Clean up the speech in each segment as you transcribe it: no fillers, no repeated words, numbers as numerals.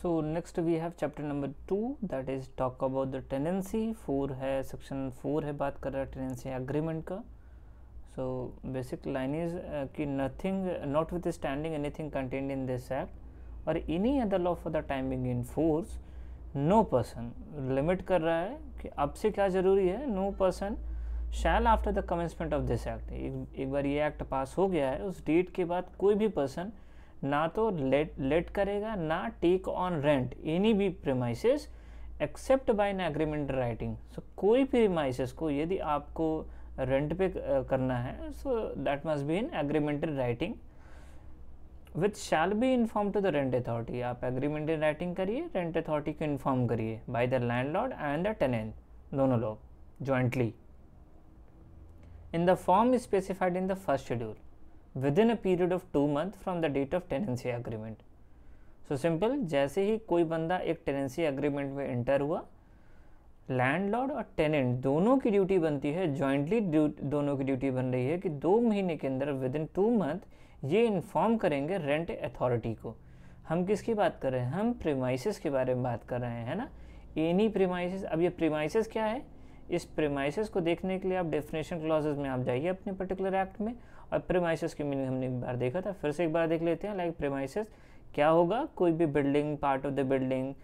So next we have chapter number 2, that is talk about the tenancy. 4 है, section 4 है, बात कर रहा है tenancy agreement का. So basic line is कि nothing notwithstanding anything contained in this act or any other law for the time being in force, no person, limit कर रहा है कि अब से क्या ज़रूरी है, no person shall after the commencement of this act, एक बार ये एक्ट पास हो गया है, उस डेट के बाद कोई भी पर्सन ना तो लेट करेगा ना टेक ऑन रेंट एनी भी premises except by an agreement writing. So कोई भी प्रीमाइसेस को यदि आपको रेंट पे करना है, so that must be in agreemental writing which shall be inform to the rent authority. आप एग्रीमेंट इन राइटिंग करिए, रेंट अथॉरिटी को इन्फॉर्म करिए by the landlord and the tenant, दोनों लोग jointly, in the form specified in the first schedule within a period of 2 months from the date of tenancy agreement. So simple, जैसे ही कोई बंदा एक tenancy agreement में enter हुआ, landlord और tenant दोनों की ड्यूटी बनती है, जॉइंटली दोनों की ड्यूटी बन रही है कि 2 महीने के अंदर विदिन 2 मंथ ये इन्फॉर्म करेंगे रेंट अथॉरिटी को. हम किसकी बात कर रहे हैं, हम प्रीमाइसेस के बारे में बात कर रहे हैं ना, एनी प्रीमाइसेस. अब ये प्रीमाइसेस क्या है, इस प्रीमाइसेस को देखने के लिए आप डेफिनेशन क्लॉजेस में आप जाइए अपने पर्टिकुलर एक्ट में, और प्रीमाइसेस की मीनिंग हमने एक बार देखा था, फिर से एक बार देख लेते हैं. लाइक प्रीमाइसेस क्या होगा, कोई भी building, part of the building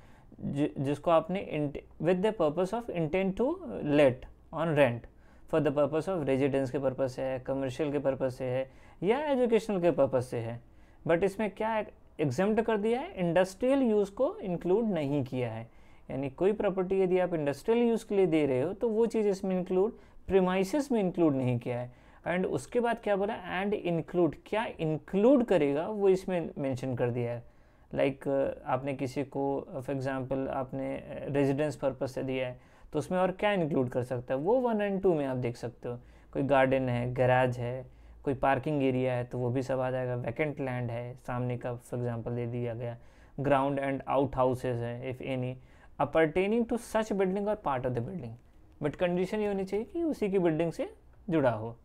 जिसको आपने with the purpose of intent to let on rent for the purpose of residence के पर्पज से है, कमर्शियल के पर्पज से है, या एजुकेशनल के पर्पज से है. बट इसमें क्या एग्जेम्प्ट कर दिया है, इंडस्ट्रियल यूज़ को इंक्लूड नहीं किया है. यानी कोई प्रॉपर्टी यदि आप इंडस्ट्रियल यूज़ के लिए दे रहे हो तो वो चीज़ इसमें इंक्लूड, प्रीमाइसेस में इंक्लूड नहीं किया है. एंड उसके बाद क्या बोला, एंड इंक्लूड, क्या इंक्लूड करेगा वो इसमें मेंशन कर दिया है. लाइक आपने किसी को फॉर एग्जांपल आपने रेजिडेंस पर्पस से दिया है, तो उसमें और क्या इंक्लूड कर सकता है, वो 1 और 2 में आप देख सकते हो. कोई गार्डन है, गैराज है, कोई पार्किंग एरिया है, तो वो भी सब आ जाएगा. वैकेंट लैंड है सामने का फॉर एग्जाम्पल दे दिया गया, ग्राउंड एंड आउट हाउसेज है if any appertaining to such building और part of the building. But condition ये होनी चाहिए कि उसी की बिल्डिंग से जुड़ा हो.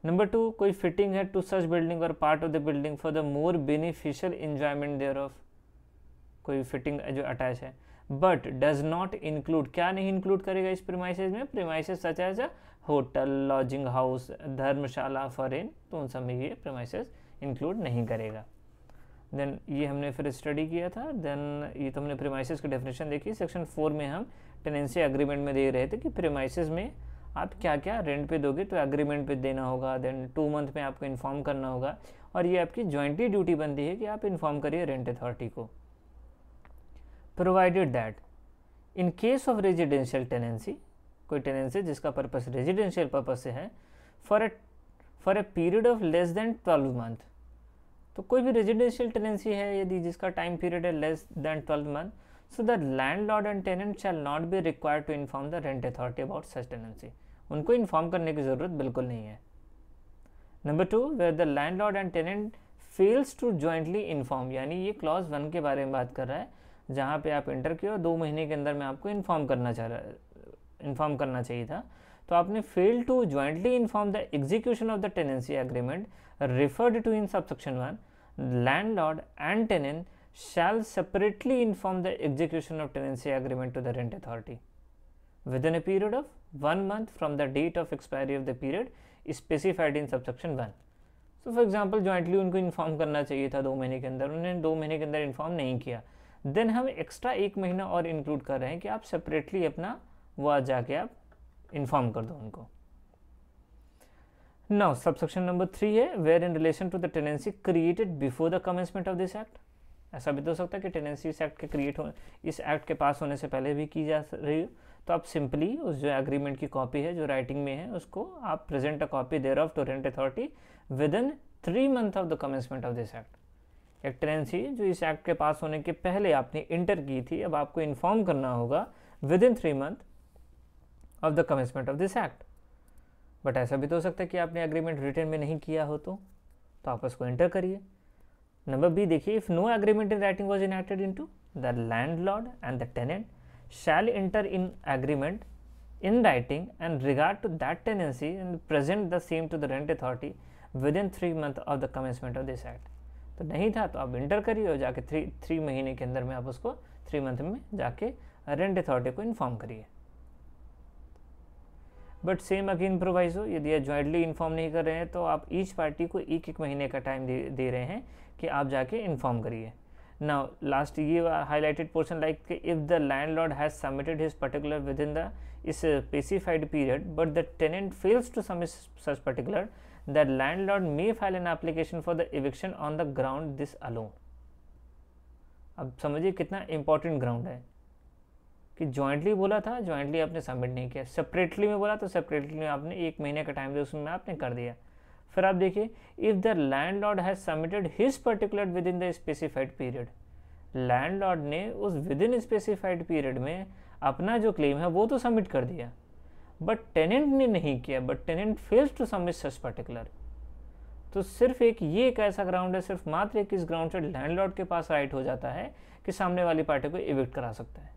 नंबर 2, कोई फिटिंग है टू सच बिल्डिंग और part of the building for the more beneficial enjoyment thereof, कोई फिटिंग जो अटैच है, बट डज नॉट इंक्लूड, क्या नहीं इंक्लूड करेगा इस प्रीमाइसेस में, premises such as a hotel, lodging house, dharamshala, foreign, तो उन सब में ये प्रीमाइसेस इंक्लूड नहीं करेगा. देन ये हमने फिर स्टडी किया था. देन ये तो हमने प्रीमाइसेस की डेफिनेशन देखी. सेक्शन 4 में हम टेनेंसी एग्रीमेंट में दे रहे थे कि प्रीमाइसेस में आप क्या क्या रेंट पे दोगे, तो एग्रीमेंट पे देना होगा. देन 2 मंथ में आपको इन्फॉर्म करना होगा, और ये आपकी जॉइंटली ड्यूटी बनती है कि आप इन्फॉर्म करिए रेंट अथॉरिटी को. Provided that in case of residential tenancy, कोई टेनेंसी जिसका पर्पस रेजिडेंशियल पर्पस से है, for a period of less than 12 month, तो कोई भी रेजिडेंशियल टेनेंसी है यदि जिसका टाइम पीरियड है less than 12 month, so the landlord and tenant shall not be required to inform the rent authority about such tenancy. उनको inform करने की ज़रूरत बिल्कुल नहीं है. Number 2, where the landlord and tenant fails to jointly inform, यानी ये clause 1 के बारे में बात कर रहा है, जहाँ पे आप एंटर किए और 2 महीने के अंदर में आपको इन्फॉर्म करना चाहिए था, तो आपने fail to jointly inform the execution of the tenancy agreement referred to in subsection 1, landlord and tenant shall separately inform the execution of tenancy agreement to the rent authority within a period of 1 month from the date of expiry of the period specified in subsection 1. So for example jointly उनको inform करना चाहिए था 2 महीने के अंदर, उन्होंने 2 महीने के अंदर इन्फॉर्म नहीं किया. देन हम एक्स्ट्रा 1 महीना और इंक्लूड कर रहे हैं कि आप सेपरेटली अपना वो जाके आप इन्फॉर्म कर दो उनको. नाउ सबसेक्शन नंबर 3 है, where in relation to the tenancy created before the commencement of this act. ऐसा भी तो हो सकता है कि टेनेंसी इस एक्ट के इस एक्ट के पास होने से पहले भी की जा रही हो, तो आप सिंपली उस जो एग्रीमेंट की कॉपी है जो राइटिंग में है उसको आप present a copy thereof to rent authority within 3 month of the commencement of this act. एक टेनेंसी जो इस एक्ट के पास होने के पहले आपने इंटर की थी, अब आपको इन्फॉर्म करना होगा with in 3 month of the commencement of this act. But ऐसा भी तो हो सकता है कि आपने एग्रीमेंट रिटर्न में नहीं किया हो, तो आप उसको एंटर करिए. नंबर बी देखिए, if no agreement in writing was enacted into, the landlord and the tenant shall enter in agreement in writing and regard to that tenancy and present the same to the rent authority within 3 months of the commencement of this act. तो नहीं था तो आप inter करिए और जाके 3 महीने के अंदर में आप उसको 3 मंथ में जाके रेंट अथॉरिटी को इन्फॉर्म करिए। बट सेम अगेन प्रोवाइजो, यदि आप ज्वाइंटली इन्फॉर्म नहीं कर रहे हैं तो आप ईच पार्टी को 1 महीने का टाइम दे रहे हैं कि आप जाके इन्फॉर्म करिए। नाउ लास्ट ये highlighted portion like if the landlord has submitted his particular with in the specified period but the tenant fails to submit such particular, the landlord may file an application for the eviction on the ground this alone. अब समझिए कितना important ground है कि jointly बोला था, jointly आपने submit नहीं किया, सेपरेटली में बोला तो सेपरेटली में आपने 1 महीने का टाइम दिया, उसमें आपने कर दिया। फिर आप देखिए if the landlord has submitted his particular with in the specified period, landlord ने उस विद इन स्पेसिफाइड पीरियड में अपना जो क्लेम है वो तो सबमिट कर दिया, बट टेनेंट ने नहीं किया, but tenant fails to submit such particular. तो सिर्फ ये एक ऐसा ग्राउंड है, सिर्फ मात्र एक इस ग्राउंड से लैंडलॉर्ड के पास राइट हो जाता है कि सामने वाली पार्टी को इविक्ट करा सकता है।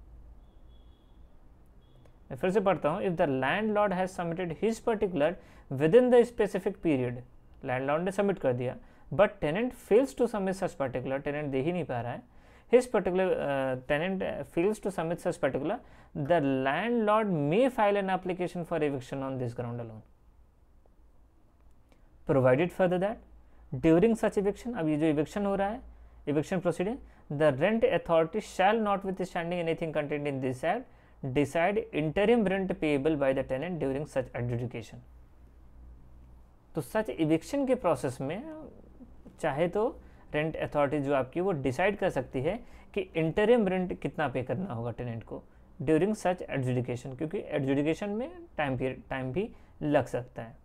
मैं फिर से पढ़ता हूँ, if the landlord has submitted his particular with in the specific period, landlord ने सबमिट कर दिया but tenant fails to submit such particular, tenant दे ही नहीं पा रहा है, his particular tenant fails to submit such particular, the landlord may file an application for eviction on this ground alone, provided further that during such eviction, अब ये जो eviction हो रहा है, eviction proceeding, the rent authority shall notwithstanding anything contained in this act decide interim rent payable by the tenant during such adjudication। तो सच eviction के process में चाहे तो रेंट अथॉरिटी जो आपकी वो डिसाइड कर सकती है कि इंटरिम रेंट कितना पे करना होगा टेनेंट को ड्यूरिंग सच एडजुडिकेशन, क्योंकि एडजुडिकेशन में टाइम भी लग सकता है।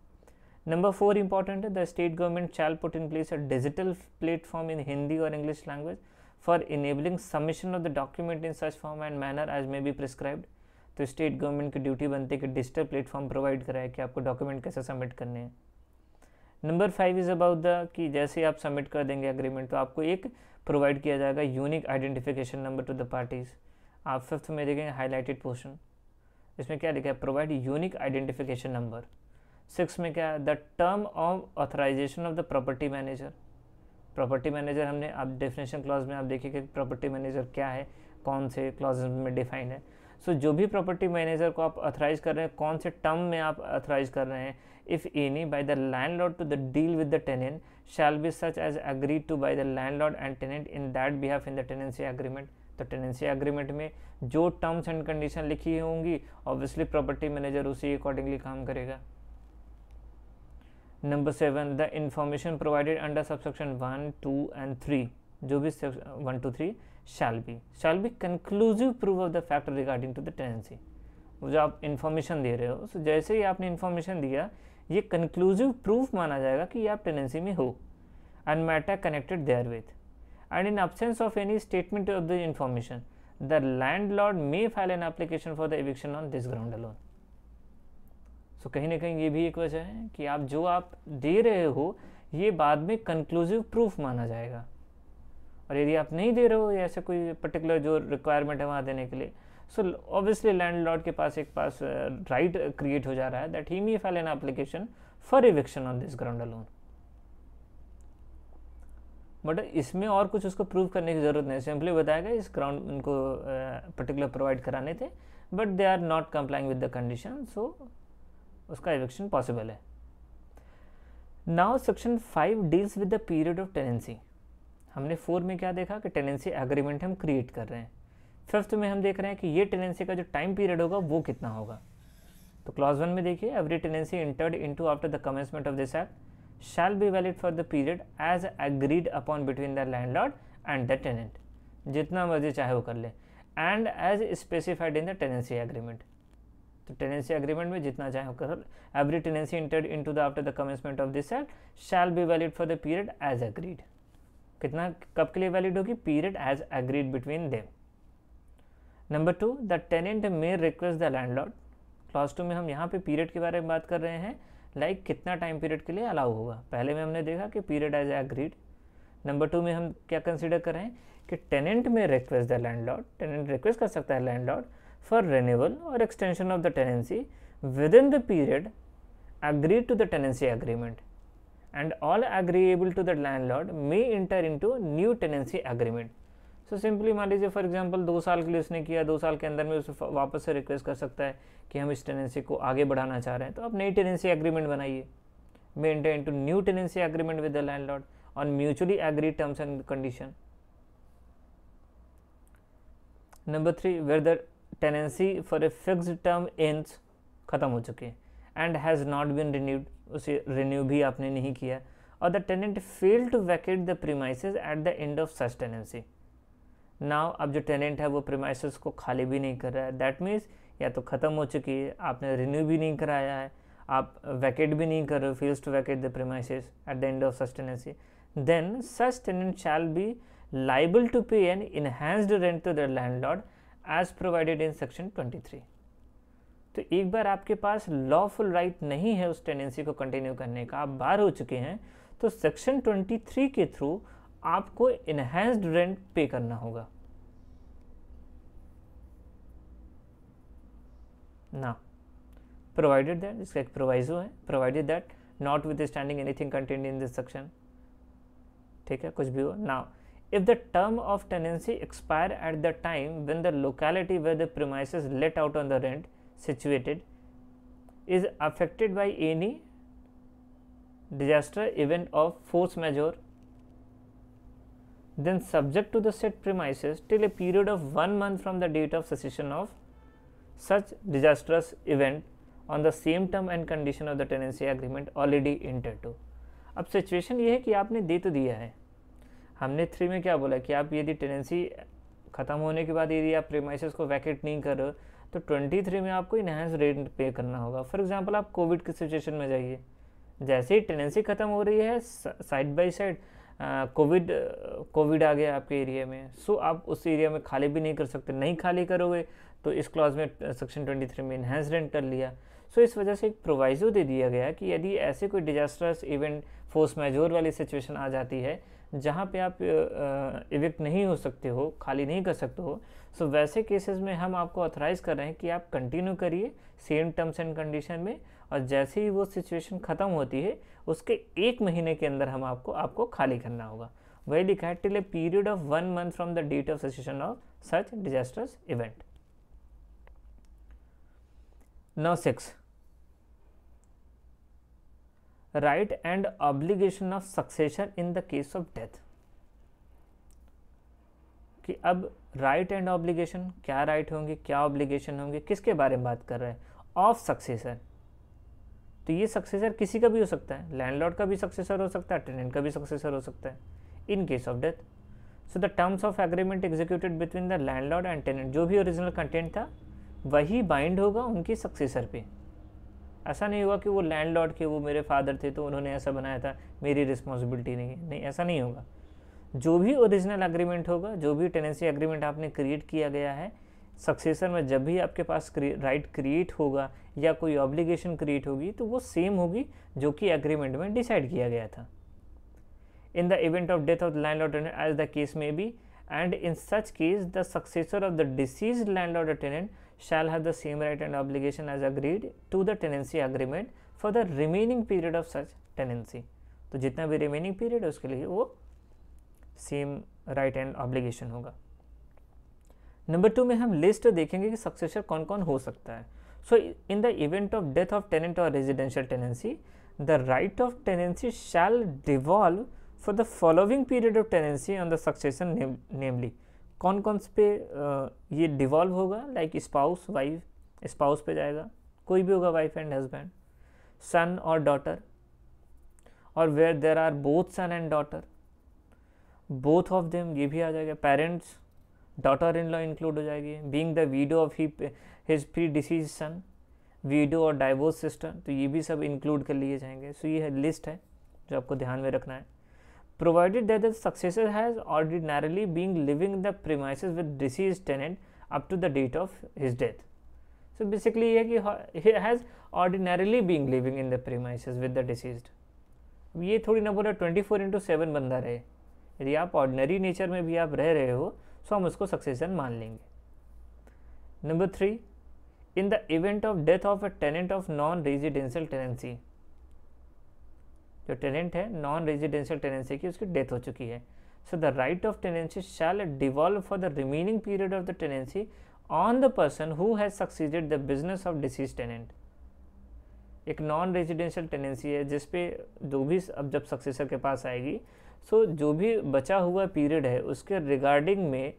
नंबर 4 इंपॉर्टेंट है, the state government shall put in place a digital platform in Hindi और English language for enabling submission of the document in such form and manner as may be prescribed. तो state government की duty बनती है कि digital platform provide कराए कि आपको document कैसे सबमिट करने हैं। नंबर 5 इज़ अबाउट द कि जैसे आप सबमिट कर देंगे एग्रीमेंट तो आपको एक प्रोवाइड किया जाएगा unique identification number two the parties. आप 5th में देखेंगे हाईलाइटेड पोर्शन, इसमें क्या लिखा है, प्रोवाइड यूनिक आइडेंटिफिकेशन नंबर। 6 में क्या है, the term of authorisation of the property manager. Property manager हमने आप डेफिनेशन क्लॉज में आप देखिए कि प्रॉपर्टी मैनेजर क्या है, कौन से क्लॉज में डिफाइंड है। सो जो भी प्रॉपर्टी मैनेजर को आप ऑथराइज कर रहे हैं, कौन से टर्म में आप ऑथराइज कर रहे हैं, if any by the landlord to the deal with the tenant shall be such as agreed to by the landlord and tenant in that behalf in the tenancy agreement। तो tenancy agreement में जो terms and condition लिखी होंगी obviously property manager उसी accordingly काम करेगा। Number 7 the information provided under subsection 1, 2 and 3, जो भी 1 to 3 shall be conclusive proof of the fact regarding to the tenancy। वो जो आप इंफॉर्मेशन दे रहे हो, so जैसे ही आपने इंफॉर्मेशन दिया ये कंक्लूसिव प्रूफ माना जाएगा कि आप टेनेंसी में हो and matter connected there with and in absence of any statement of the information the landlord may file an application for the eviction on this ground alone. So कहीं ना कहीं ये भी एक वजह है कि आप जो आप दे रहे हो ये बाद में कंक्लूसिव प्रूफ माना जाएगा, और यदि आप नहीं दे रहे हो या ऐसे कोई पर्टिकुलर जो रिक्वायरमेंट है वहाँ देने के लिए, सो ऑब्वियसली लैंडलॉर्ड के पास राइट क्रिएट हो जा रहा है that he may file an application for eviction on this ground alone. But इसमें और कुछ उसको प्रूव करने की जरूरत नहीं, सिंपली बताएगा इस ग्राउंड उनको पर्टिकुलर प्रोवाइड कराने थे but they are not complying with the condition, so उसका eviction पॉसिबल है। Now section 5 deals with the period of tenancy. हमने 4 में क्या देखा कि टेनेंसी एग्रीमेंट हम क्रिएट कर रहे हैं, 5th में हम देख रहे हैं कि ये टेनेंसी का जो टाइम पीरियड होगा वो कितना होगा। तो क्लॉज 1 में देखिए, every tenancy entered into after the commencement of this act shall be valid for the period as agreed upon between the landlord and the tenant, जितना मर्जी चाहे वो कर ले, and as specified in the tenancy agreement. तो tenancy agreement में जितना चाहे वो कर, every tenancy entered into the after the commencement of this act shall be valid for the period as agreed. कितना कब के लिए वैलिड होगी, period as agreed between them. Number 2 the tenant may request the landlord. Clause 2 में हम यहाँ पे period के बारे में बात कर रहे हैं, लाइक कितना टाइम पीरियड के लिए अलाउ होगा। पहले में हमने देखा कि पीरियड एज एग्रीड। नंबर 2 में हम क्या कंसीडर कर रहे हैं कि tenant may request the landlord, tenant request कर सकता है लैंडलॉर्ड फॉर रिन्यूअल और extension of the tenancy with in the period agreed to the tenancy agreement and all agreeable to the landlord may enter into new tenancy agreement. So simply मान लीजिए for example 2 साल के लिए उसने किया, 2 साल के अंदर में उसे वापस से रिक्वेस्ट कर सकता है कि हम इस टेनेंसी को आगे बढ़ाना चाह रहे हैं, तो आप नई टेनेंसी एग्रीमेंट बनाइए. May enter into new tenancy agreement with the landlord on mutually agreed terms and condition. Number 3, where the tenancy for a fixed term ends, खत्म हो चुके हैं, and has not been renewed, उसे renew भी आपने नहीं किया, और the tenant fail to vacate the premises at the end of such tenancy. Now अब जो टेनेंट है वो प्रीमाइसेस को खाली भी नहीं कर रहा है, दैट मीन्स या तो ख़त्म हो चुकी है, आपने रिन्यू भी नहीं कराया है, आप वैकेट भी नहीं कर रहे हो, fails to vacate the premises at the end of such tenancy, then such tenant shall be liable to pay an enhanced rent to the landlord as provided in section 23. तो एक बार आपके पास लॉफुल राइट नहीं है उस tenancy को continue करने का, आप बाहर हो चुके हैं, तो सेक्शन 23 के थ्रू आपको इनहैंस्ड रेंट पे करना होगा. ना प्रोवाइडेड दैट, इसका एक प्रोवाइजो है, provided that not with standing anything contained in this section, ठीक है, कुछ भी हो. Now if the term of tenancy expire at the time when the locality where the premises let out on the rent situated is affected by any disaster event of force majeure, then subject to the said premises till a period of 1 month from the date of cessation of such disastrous event on the same term and condition of the tenancy agreement already entered to. अब situation ये है कि आपने दे तो दिया है, हमने 3 में क्या बोला कि आप यदि टेनेंसी ख़त्म होने के बाद यदि आप प्रीमाइसेस को वैकेट नहीं कर रहे हो तो 23 में आपको इनहैंस रेंट पे करना होगा. फॉर एग्जांपल आप कोविड की सिचुएशन में जाइए, जैसे ही टेनेंसी ख़त्म हो रही है साइड बाय साइड कोविड आ गया आपके एरिया में, सो आप उस एरिया में खाली भी नहीं कर सकते, नहीं खाली करोगे तो इस क्लॉज में सेक्शन 23 में इनहैंस रेंट कर लिया. सो इस वजह से एक प्रोवाइजो दे दिया गया कि यदि ऐसे कोई डिजास्टर्स इवेंट फोर्स मेजोर वाली सिचुएशन आ जाती है जहाँ पे आप इविक्ट नहीं हो सकते हो, खाली नहीं कर सकते हो, सो वैसे केसेस में हम आपको ऑथराइज़ कर रहे हैं कि आप कंटिन्यू करिए सेम टर्म्स एंड कंडीशन में, और जैसे ही वो सिचुएशन ख़त्म होती है उसके 1 महीने के अंदर हम आपको खाली करना होगा. वही लिखा है till a period of 1 month from the date of cessation of such disasters event. Now 6, right and obligation of succession in the case of death. कि अब राइट एंड ऑब्लिगेशन, क्या राइट होंगे क्या ऑब्लिगेशन होंगे, किसके बारे में बात कर रहे हैं, ऑफ सक्सेसर. तो ये सक्सेसर किसी का भी हो सकता है, लैंडलॉर्ड का भी सक्सेसर हो सकता है, टेनेंट का भी सक्सेसर हो सकता है in case of death. So the terms of agreement executed between the landlord and tenant, जो भी ओरिजिनल कंटेंट था वही बाइंड होगा उनकी सक्सेसर पे. ऐसा नहीं होगा कि वो लैंडलॉर्ड के, वो मेरे फादर थे तो उन्होंने ऐसा बनाया था, मेरी रिस्पॉन्सिबिलिटी नहीं है, नहीं ऐसा नहीं होगा. जो भी ओरिजिनल एग्रीमेंट होगा, जो भी टेनेंसी एग्रीमेंट आपने क्रिएट किया गया है, सक्सेसर में जब भी आपके पास राइट क्रिएट होगा या कोई ऑब्लिगेशन क्रिएट होगी तो वो सेम होगी जो कि एग्रीमेंट में डिसाइड किया गया था. In the event of death of the landlord as the case में be, and in such case the successor of the deceased landlord tenant shall have the same right and obligation as agreed to the tenancy agreement for the remaining period of such tenancy. तो जितना भी remaining period है उसके लिए वो same right and obligation होगा. Number 2 में हम लिस्ट देखेंगे कि सक्सेसर कौन कौन हो सकता है. So in the event of death of tenant और residential tenancy, the right of tenancy shall devolve for the following period of tenancy on the successor, namely कौन कौन से पे ये डिवॉल्व होगा, लाइक स्पाउस, वाइफ, स्पाउस पे जाएगा, कोई भी होगा, वाइफ एंड हस्बैंड, सन और डॉटर, और where there are both son and daughter, both of them, ये भी आ जाएगा. Parents, daughter in law include हो जाएगी. Being the widow of his predeceased son, widow और डाइवोर्स सिस्टर, तो ये भी सब इंक्लूड कर लिए जाएंगे. सो ये लिस्ट है जो आपको ध्यान में रखना है. Provided that the successor has ordinarily been living in the premises with deceased tenant up to the date of his death. So basically ये कि he has ordinarily been living in the premises with the deceased. अब ये थोड़ी ना बोला 24/7 बंदा रहे, यदि आप ऑर्डिनरी नेचर में भी आप रह रहे हो तो हम उसको सक्सेसर मान लेंगे. Number 3, in the event of death of a tenant of non-residential tenancy, जो टेनेंट है नॉन रेजिडेंशियल टेनेंसी की, उसकी डेथ हो चुकी है. So the right of tenancy shall devolve for the remaining period of the tenancy on the person who has succeeded the business of deceased tenant. एक non residential tenancy है जिसपे जो भी अब जब सक्सेसर के पास आएगी, सो जो भी बचा हुआ पीरियड है उसके रिगार्डिंग में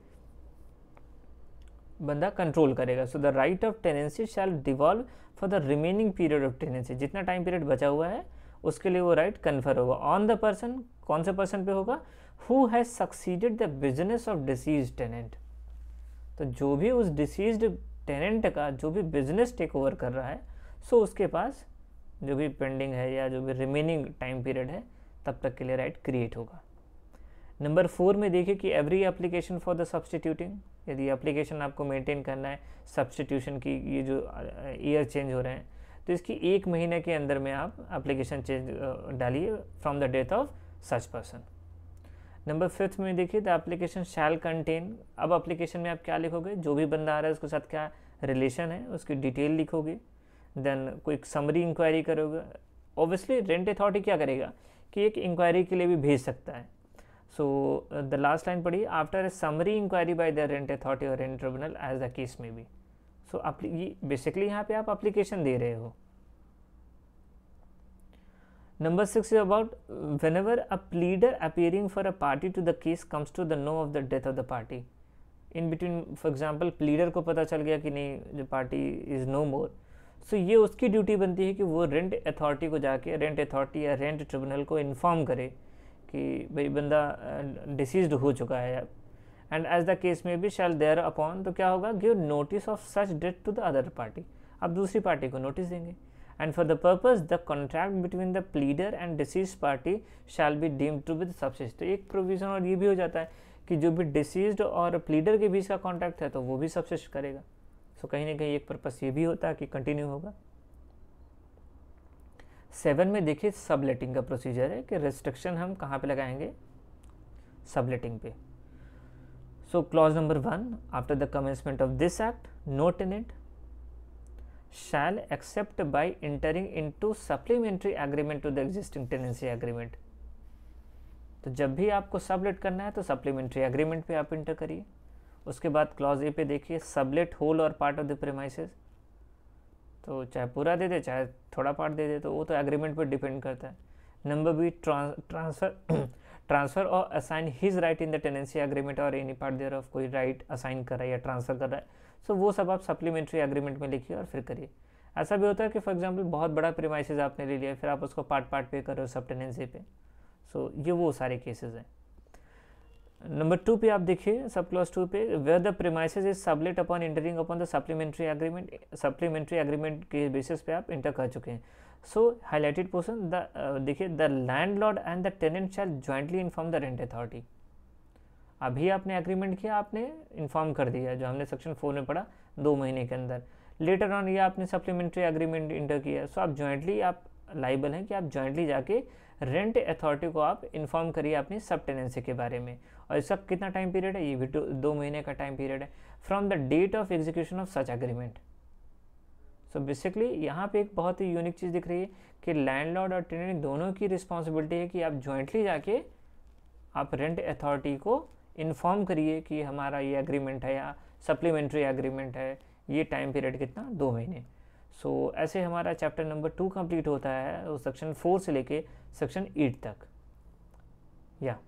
बंदा कंट्रोल करेगा. So the right of tenancy shall devolve for the remaining period of tenancy. जितना टाइम पीरियड बचा हुआ है उसके लिए वो राइट कन्फर होगा ऑन द पर्सन. कौन से पर्सन पे होगा? Who has succeeded the business of deceased tenant. तो जो भी उस डिसीज्ड टेनेंट का जो भी बिजनेस टेक ओवर कर रहा है, सो उसके पास जो भी पेंडिंग है या जो भी रिमेनिंग टाइम पीरियड है तब तक के लिए राइट क्रिएट होगा. नंबर 4 में देखिए कि every application for the substituting. यदि एप्लीकेशन आपको मेंटेन करना है सब्सटीट्यूशन की, ये जो ईयर चेंज हो रहे हैं, तो इसकी 1 महीने के अंदर में आप एप्लीकेशन चेंज डालिए from the death of such person. Number 5 में देखिए द एप्लीकेशन शैल कंटेन. अब एप्लीकेशन में आप क्या लिखोगे? जो भी बंदा आ रहा है उसके साथ क्या रिलेशन है उसकी डिटेल लिखोगे. देन कोई समरी इंक्वायरी करोगे. ऑब्वियसली रेंट अथॉरिटी क्या करेगा कि एक इंक्वायरी के लिए भी भेज सकता है. सो द लास्ट लाइन पढ़िए, after a summary inquiry by the rent authority और rent tribunal as the case में बी. सो बेसिकली यहाँ पे आप एप्लीकेशन दे रहे हो. Number 6 is about whenever a pleader appearing for a party to the case comes to the know of the death of the party. In between, for example, pleader को पता चल गया कि नहीं जो पार्टी इज नो मोर, सो ये उसकी duty बनती है कि वो रेंट अथॉरिटी को जाके रेंट अथॉरिटी या रेंट ट्रिब्यूनल को इन्फॉर्म करे कि भाई बंदा डिसीज्ड हो चुका है. एंड एज द केस में भी शैल देयर अपॉन, तो क्या होगा? Give notice of such death to the other party. आप दूसरी पार्टी को नोटिस देंगे. And for the purpose the contract between the pleader and deceased party shall be deemed to be the subsist. तो एक provision और ये भी हो जाता है कि जो भी डिसीज्ड और प्लीडर के बीच का कॉन्ट्रैक्ट है तो वो भी सबसिस्ट करेगा. सो कहीं ना कहीं एक पर्पस ये भी होता है कि कंटिन्यू होगा. 7 में देखिए सबलेटिंग का प्रोसीजर है कि रिस्ट्रिक्शन हम कहाँ पे लगाएंगे? सबलेटिंग पे. So clause number 1, after the commencement of this act no tenant shall except by entering into supplementary agreement to the existing tenancy agreement. तो जब भी आपको सबलेट करना है तो सप्लीमेंट्री एग्रीमेंट पे आप इंटर करिए. उसके बाद क्लॉज ए पे देखिए सबलेट होल और पार्ट ऑफ द प्रीमाइसेस. तो चाहे पूरा दे दे चाहे थोड़ा पार्ट दे दे, तो वो तो एग्रीमेंट पर डिपेंड करता है. नंबर बी ट्रांसफर और assign his right in the tenancy agreement और एनी पार्ट देयर ऑफ. कोई राइट असाइन कर रहा है या ट्रांसफर कर रहा है, सो वो सब आप सप्लीमेंट्री एग्रीमेंट में लिखिए और फिर करिए. ऐसा भी होता है कि फॉर एग्जांपल बहुत बड़ा प्रीमाइसेस आपने ले लिया, फिर आप उसको पार्ट पार्ट पे कर रहे हो सब टेनेंसी पे. सो ये वो सारे केसेस हैं. नंबर 2 पे आप देखिए सब क्लॉज 2 पे, where the premises is sublet upon entering upon the supplementary agreement. Supplementary agreement के बेसिस पे आप इंटर कर चुके हैं. सो हाईलाइटेड पोर्शन देखिए, the landlord and the tenant shall jointly inform the rent authority. अभी आपने एग्रीमेंट किया, आपने इन्फॉर्म कर दिया, जो हमने सेक्शन 4 में पढ़ा 2 महीने के अंदर. लेटर ऑन ये आपने सप्लीमेंट्री एग्रीमेंट इंटर किया, सो आप जॉइंटली आप लाइबल हैं कि आप जॉइंटली जाके रेंट अथॉरिटी को आप इन्फॉर्म करिए अपनी सब टेनेंसी के बारे में. और इसका कितना टाइम पीरियड है? ये भी 2 महीने का टाइम पीरियड है from the date of execution of such agreement. So basically यहाँ पे एक बहुत ही यूनिक चीज़ दिख रही है कि लैंडलॉर्ड और टेनेंट दोनों की रिस्पॉन्सिबिलिटी है कि आप जॉइंटली जाके आप रेंट अथॉरिटी को इन्फॉर्म करिए कि हमारा ये एग्रीमेंट है या सप्लीमेंट्री एग्रीमेंट है, ये टाइम पीरियड कितना? 2 महीने. सो ऐसे हमारा चैप्टर नंबर 2 कंप्लीट होता है, सेक्शन 4 से लेके सेक्शन 8 तक. या